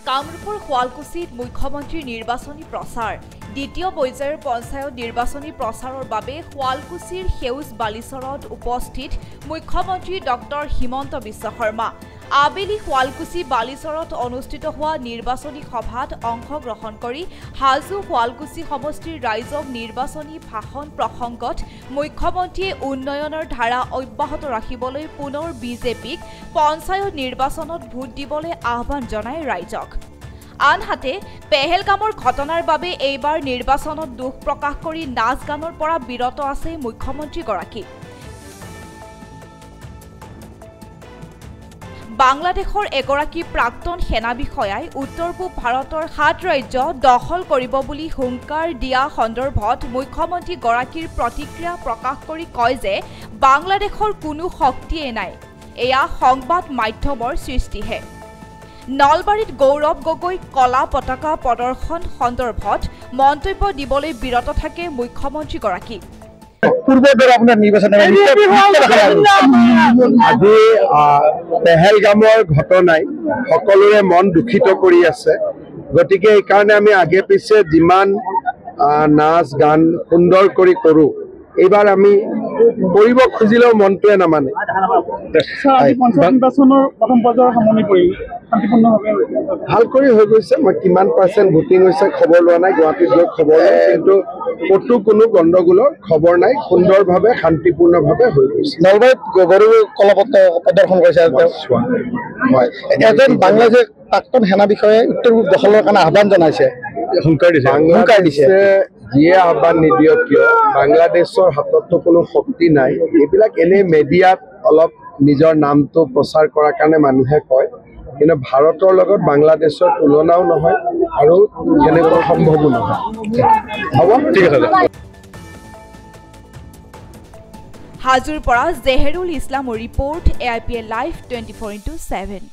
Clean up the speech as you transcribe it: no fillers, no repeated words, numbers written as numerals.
কামৰূপৰ শুৱালকুছিত মুখ্যমন্ত্ৰী নিৰ্বাচনী প্ৰচাৰ দ্বিতীয় পৰ্যায়ৰ পঞ্চায়ত নিৰ্বাচনী প্ৰচাৰৰ বাবে শুৱালকুছিৰ সেউজ বালিচৰত উপস্থিত মুখ্যমন্ত্ৰী ডক্টৰ হিমন্ত বিশ্ব শৰ্মা আবেলি শুৱালকুছি বালিচৰত অনুষ্ঠিত হোৱা নিৰ্বাচনী সভাত অংশগ্ৰহণ কৰি হাজো শুৱালকুছি সমষ্টিৰ ৰাইজক নিৰ্বাচনী ভাষণ প্ৰসংগত মুখ্যমন্ত্ৰীয়ে উন্নয়নৰ ধাৰা অব্যাহত ৰাখিবলৈ পুনৰ বিজেপিক পঞ্চায়ত নিৰ্বাচনত ভোট দিবলৈ আহ্বান জনায় ৰাইজক। আনহাতে পেহেলগামৰ ঘটনাৰ বাবে এইবাৰ নিৰ্বাচনত দুখ প্ৰকাশ কৰি নাচ গানৰ পৰা বিৰত আছে মুখ্যমন্ত্ৰীগৰাকী। বাংলাদেশৰ এগৰাকী প্ৰাক্তন সেনা বিষয়াই উত্তৰ পূব ভাৰতৰ ৭ ৰাজ্য দখল কৰিব বুলি হুংকাৰ দিয়া সন্দৰ্ভত মুখ্যমন্ত্ৰীগৰাকীৰ প্ৰতিক্ৰিয়া প্ৰকাশ কৰি কয় যে বাংলাদেশৰ কোনো শক্তিয়ে নাই, এয়া সংবাদ মাধ্যমৰ সৃষ্টিহে। নলবাৰীত গৌৰৱ গগৈ কলা পতাকা প্ৰদৰ্শন সন্দৰ্ভত মন্তব্য দিবলৈ বিৰত থাকে মুখ্যমন্ত্ৰীগৰাকী। আজি পেহেলগামৰ ঘটনাই সকলোৰে মন দুখিত কৰি আছে, গতিকে এইকাৰণে আমি আগে পিছে যিমান নাচ গান সুন্দৰ কৰি কৰোঁ, এইবাৰ আমি কৰিব খুজিলেও মনটোৱে নামানে। ভাল কৰি হৈ গৈছে। মই কিমান % ভোটিং হৈছে খবৰ লোৱা নাই, গুৱাহাটীত গৈ খবৰ লওঁ, কিন্তু ক'তো কোনো গণ্ডগোলৰ খবৰ নাই, সুন্দৰভাৱে শান্তিপূৰ্ণভাৱে হৈ গৈছে। নলবাৰীত গৰু কলাপত্ৰ প্ৰদৰ্শন কৰিছে এজন বাংলাদেশৰ প্ৰাক্তন সেনা বিষয়াই উত্তৰ পূব দখলৰ কাৰণে আহ্বান জনাইছে, হুংকাৰ দিছে। যিয়ে আহ্বান নিদিয়ক কিয়, বাংলাদেশৰ হাততো কোনো শক্তি নাই। এইবিলাক এনেই মিডিয়াত অলপ নিজৰ নামটো প্ৰচাৰ কৰাৰ কাৰণে মানুহে কয়, কিন্তু ভাৰতৰ লগত বাংলাদেশৰ তুলনাও নহয় আৰু তেনেকুৱা সম্ভৱো নহয়। হ'ব, ঠিক আছে। হাজোৰ পৰা জেহেৰুল ইছলামৰ ৰিপৰ্ট, AIPL Live 24/7।